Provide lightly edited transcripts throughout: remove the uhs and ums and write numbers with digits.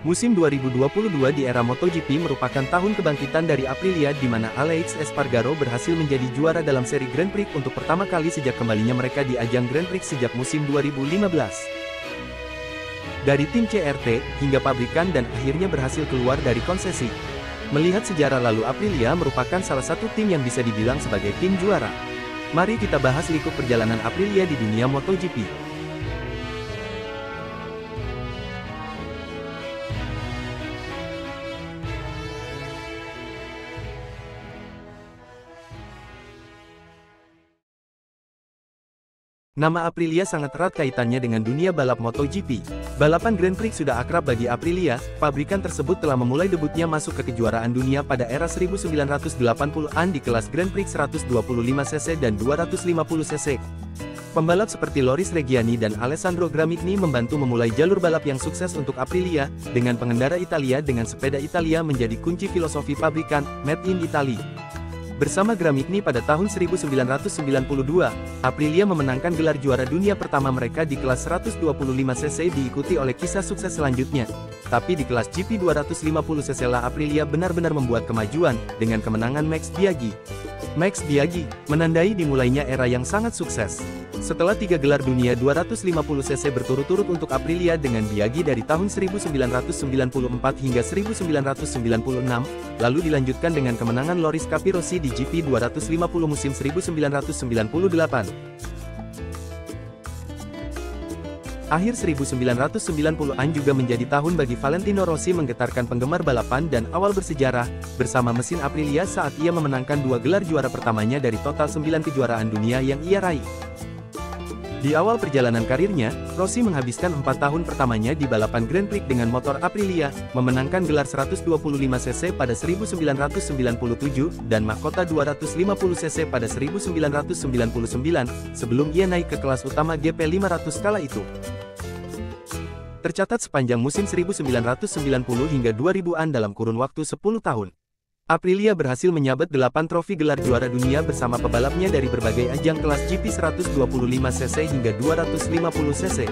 Musim 2022 di era MotoGP merupakan tahun kebangkitan dari Aprilia di mana Aleix Espargaro berhasil menjadi juara dalam seri Grand Prix untuk pertama kali sejak kembalinya mereka di ajang Grand Prix sejak musim 2015. Dari tim CRT, hingga pabrikan dan akhirnya berhasil keluar dari konsesi. Melihat sejarah lalu Aprilia merupakan salah satu tim yang bisa dibilang sebagai tim juara. Mari kita bahas likup perjalanan Aprilia di dunia MotoGP. Nama Aprilia sangat erat kaitannya dengan dunia balap MotoGP. Balapan Grand Prix sudah akrab bagi Aprilia, pabrikan tersebut telah memulai debutnya masuk ke kejuaraan dunia pada era 1980-an di kelas Grand Prix 125cc dan 250cc. Pembalap seperti Loris Reggiani dan Alessandro Gramigni membantu memulai jalur balap yang sukses untuk Aprilia, dengan pengendara Italia dengan sepeda Italia menjadi kunci filosofi pabrikan, Made in Italy. Bersama Gramigni pada tahun 1992, Aprilia memenangkan gelar juara dunia pertama mereka di kelas 125cc diikuti oleh kisah sukses selanjutnya. Tapi di kelas GP 250cc lah Aprilia benar-benar membuat kemajuan, dengan kemenangan Max Biaggi. Max Biaggi menandai dimulainya era yang sangat sukses. Setelah 3 gelar dunia 250cc berturut-turut untuk Aprilia dengan Biaggi dari tahun 1994 hingga 1996, lalu dilanjutkan dengan kemenangan Loris Capirossi di GP 250 musim 1998. Akhir 1990-an juga menjadi tahun bagi Valentino Rossi menggetarkan penggemar balapan dan awal bersejarah, bersama mesin Aprilia saat ia memenangkan 2 gelar juara pertamanya dari total 9 kejuaraan dunia yang ia raih. Di awal perjalanan karirnya, Rossi menghabiskan 4 tahun pertamanya di balapan Grand Prix dengan motor Aprilia, memenangkan gelar 125cc pada 1997 dan mahkota 250cc pada 1999, sebelum ia naik ke kelas utama GP 500 kala itu. Tercatat sepanjang musim 1990 hingga 2000-an dalam kurun waktu 10 tahun. Aprilia berhasil menyabet 8 trofi gelar juara dunia bersama pebalapnya dari berbagai ajang kelas GP 125cc hingga 250cc.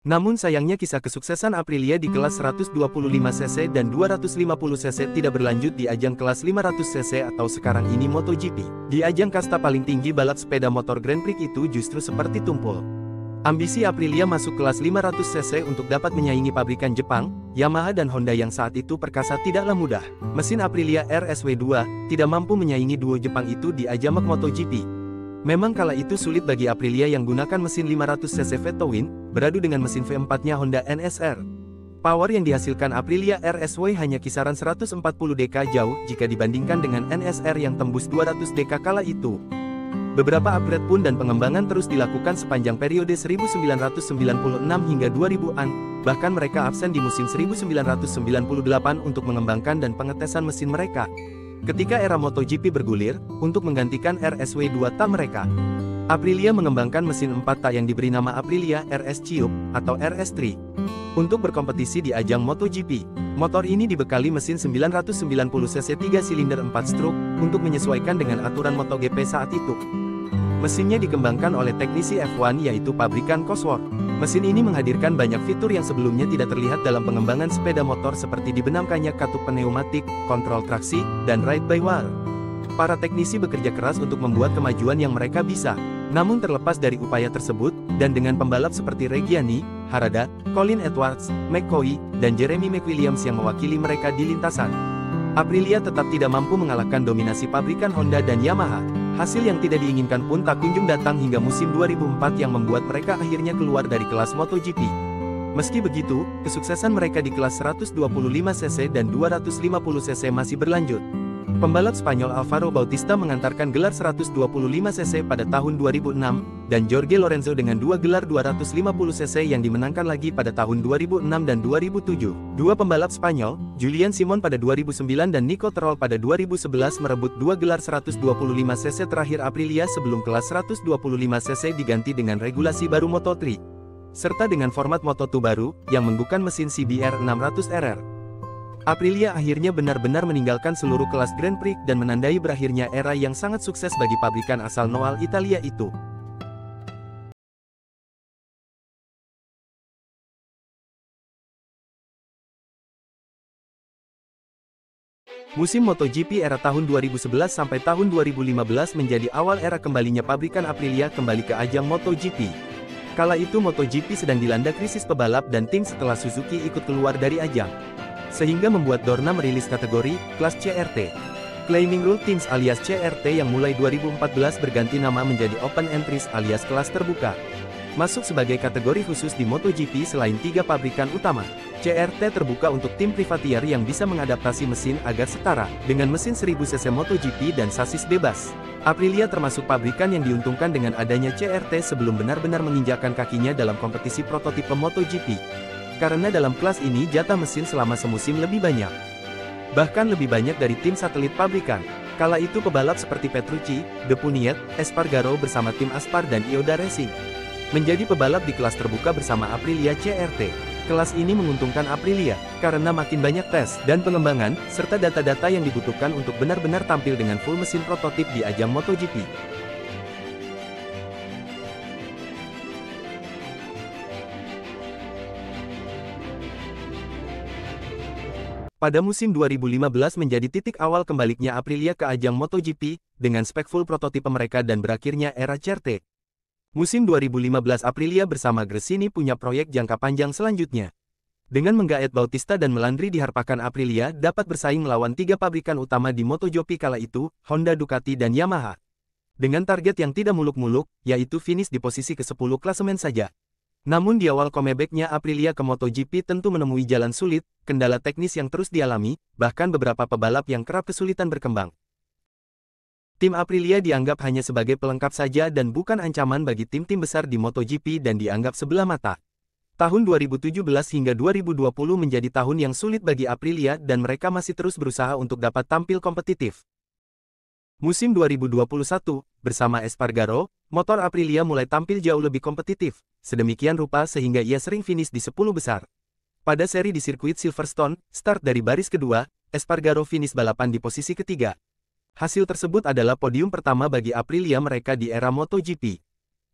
Namun sayangnya kisah kesuksesan Aprilia di kelas 125cc dan 250cc tidak berlanjut di ajang kelas 500cc atau sekarang ini MotoGP. Di ajang kasta paling tinggi balap sepeda motor Grand Prix itu justru seperti tumpul. Ambisi Aprilia masuk kelas 500cc untuk dapat menyaingi pabrikan Jepang, Yamaha dan Honda yang saat itu perkasa tidaklah mudah. Mesin Aprilia RSW2 tidak mampu menyaingi duo Jepang itu di ajang MotoGP. Memang kala itu sulit bagi Aprilia yang gunakan mesin 500cc V-Twin, beradu dengan mesin V4-nya Honda NSR. Power yang dihasilkan Aprilia RSW hanya kisaran 140 dk jauh jika dibandingkan dengan NSR yang tembus 200 dk kala itu. Beberapa upgrade pun dan pengembangan terus dilakukan sepanjang periode 1996 hingga 2000-an, bahkan mereka absen di musim 1998 untuk mengembangkan dan pengetesan mesin mereka. Ketika era MotoGP bergulir, untuk menggantikan RSW2 tak mereka, Aprilia mengembangkan mesin 4 tak yang diberi nama Aprilia RS Cube atau RS3 untuk berkompetisi di ajang MotoGP. Motor ini dibekali mesin 990cc 3 silinder 4 stroke untuk menyesuaikan dengan aturan MotoGP saat itu. Mesinnya dikembangkan oleh teknisi F1 yaitu pabrikan Cosworth. Mesin ini menghadirkan banyak fitur yang sebelumnya tidak terlihat dalam pengembangan sepeda motor seperti dibenamkannya katup pneumatik, kontrol traksi, dan ride-by-wire. Para teknisi bekerja keras untuk membuat kemajuan yang mereka bisa. Namun terlepas dari upaya tersebut, dan dengan pembalap seperti Reggiani, Harada, Colin Edwards, McCoy, dan Jeremy McWilliams yang mewakili mereka di lintasan, Aprilia tetap tidak mampu mengalahkan dominasi pabrikan Honda dan Yamaha. Hasil yang tidak diinginkan pun tak kunjung datang hingga musim 2004 yang membuat mereka akhirnya keluar dari kelas MotoGP. Meski begitu, kesuksesan mereka di kelas 125cc dan 250cc masih berlanjut. Pembalap Spanyol Alvaro Bautista mengantarkan gelar 125cc pada tahun 2006, dan Jorge Lorenzo dengan 2 gelar 250cc yang dimenangkan lagi pada tahun 2006 dan 2007. Dua pembalap Spanyol, Julian Simon pada 2009 dan Nico Terol pada 2011 merebut 2 gelar 125cc terakhir Aprilia sebelum kelas 125cc diganti dengan regulasi baru Moto3, serta dengan format Moto2 baru, yang menggunakan mesin CBR 600RR. Aprilia akhirnya benar-benar meninggalkan seluruh kelas Grand Prix dan menandai berakhirnya era yang sangat sukses bagi pabrikan asal Noal Italia itu. Musim MotoGP era tahun 2011 sampai tahun 2015 menjadi awal era kembalinya pabrikan Aprilia kembali ke ajang MotoGP. Kala itu MotoGP sedang dilanda krisis pebalap dan tim setelah Suzuki ikut keluar dari ajang. Sehingga membuat Dorna merilis kategori, kelas CRT. Claiming Rule Teams alias CRT yang mulai 2014 berganti nama menjadi Open Entries alias kelas terbuka. Masuk sebagai kategori khusus di MotoGP selain 3 pabrikan utama. CRT terbuka untuk tim privatier yang bisa mengadaptasi mesin agar setara dengan mesin 1000cc MotoGP dan sasis bebas. Aprilia termasuk pabrikan yang diuntungkan dengan adanya CRT sebelum benar-benar menginjakkan kakinya dalam kompetisi prototipe MotoGP. Karena dalam kelas ini jatah mesin selama semusim lebih banyak. Bahkan lebih banyak dari tim satelit pabrikan. Kala itu pebalap seperti Petrucci, De Puniet, Espargaro bersama tim Aspar dan Ioda Racing menjadi pebalap di kelas terbuka bersama Aprilia CRT. Kelas ini menguntungkan Aprilia, karena makin banyak tes dan pengembangan, serta data-data yang dibutuhkan untuk benar-benar tampil dengan full mesin prototip di ajang MotoGP. Pada musim 2015 menjadi titik awal kembaliknya Aprilia ke ajang MotoGP, dengan spek full prototipe mereka dan berakhirnya era CRT. Musim 2015 Aprilia bersama Gresini punya proyek jangka panjang selanjutnya. Dengan menggaet Bautista dan Melandri diharapkan Aprilia dapat bersaing melawan 3 pabrikan utama di MotoGP kala itu, Honda, Ducati dan Yamaha. Dengan target yang tidak muluk-muluk, yaitu finish di posisi ke-10 klasemen saja. Namun di awal comeback-nya Aprilia ke MotoGP tentu menemui jalan sulit, kendala teknis yang terus dialami, bahkan beberapa pebalap yang kerap kesulitan berkembang. Tim Aprilia dianggap hanya sebagai pelengkap saja dan bukan ancaman bagi tim-tim besar di MotoGP dan dianggap sebelah mata. Tahun 2017 hingga 2020 menjadi tahun yang sulit bagi Aprilia dan mereka masih terus berusaha untuk dapat tampil kompetitif. Musim 2021, bersama Espargaro, motor Aprilia mulai tampil jauh lebih kompetitif, sedemikian rupa sehingga ia sering finish di 10 besar. Pada seri di sirkuit Silverstone, start dari baris kedua, Espargaro finish balapan di posisi ketiga. Hasil tersebut adalah podium pertama bagi Aprilia mereka di era MotoGP.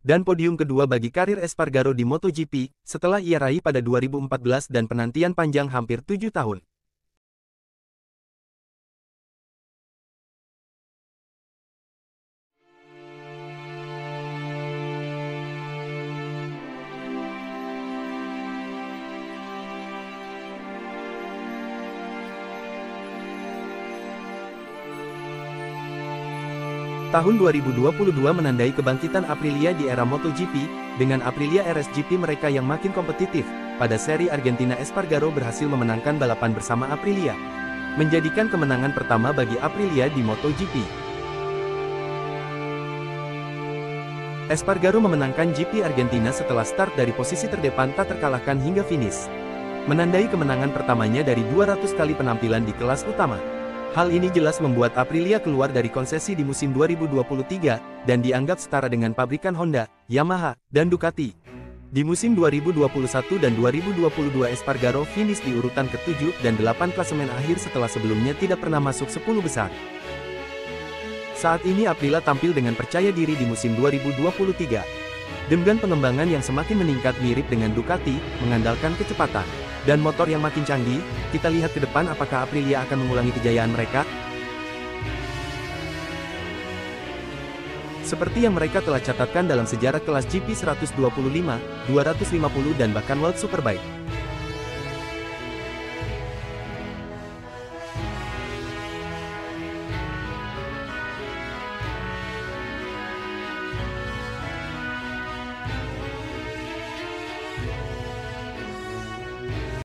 Dan podium kedua bagi karir Espargaro di MotoGP, setelah ia raih pada 2014 dan penantian panjang hampir 7 tahun. Tahun 2022 menandai kebangkitan Aprilia di era MotoGP, dengan Aprilia RSGP mereka yang makin kompetitif. Pada seri Argentina Espargaro berhasil memenangkan balapan bersama Aprilia, menjadikan kemenangan pertama bagi Aprilia di MotoGP. Espargaro memenangkan GP Argentina setelah start dari posisi terdepan tak terkalahkan hingga finish. Menandai kemenangan pertamanya dari 200 kali penampilan di kelas utama. Hal ini jelas membuat Aprilia keluar dari konsesi di musim 2023, dan dianggap setara dengan pabrikan Honda, Yamaha, dan Ducati. Di musim 2021 dan 2022 Espargaro finish di urutan ke-7 dan 8 klasemen akhir setelah sebelumnya tidak pernah masuk 10 besar. Saat ini Aprilia tampil dengan percaya diri di musim 2023. Dengan pengembangan yang semakin meningkat mirip dengan Ducati, mengandalkan kecepatan dan motor yang makin canggih, kita lihat ke depan apakah Aprilia akan mengulangi kejayaan mereka? Seperti yang mereka telah catatkan dalam sejarah kelas GP 125, 250 dan bahkan World Superbike.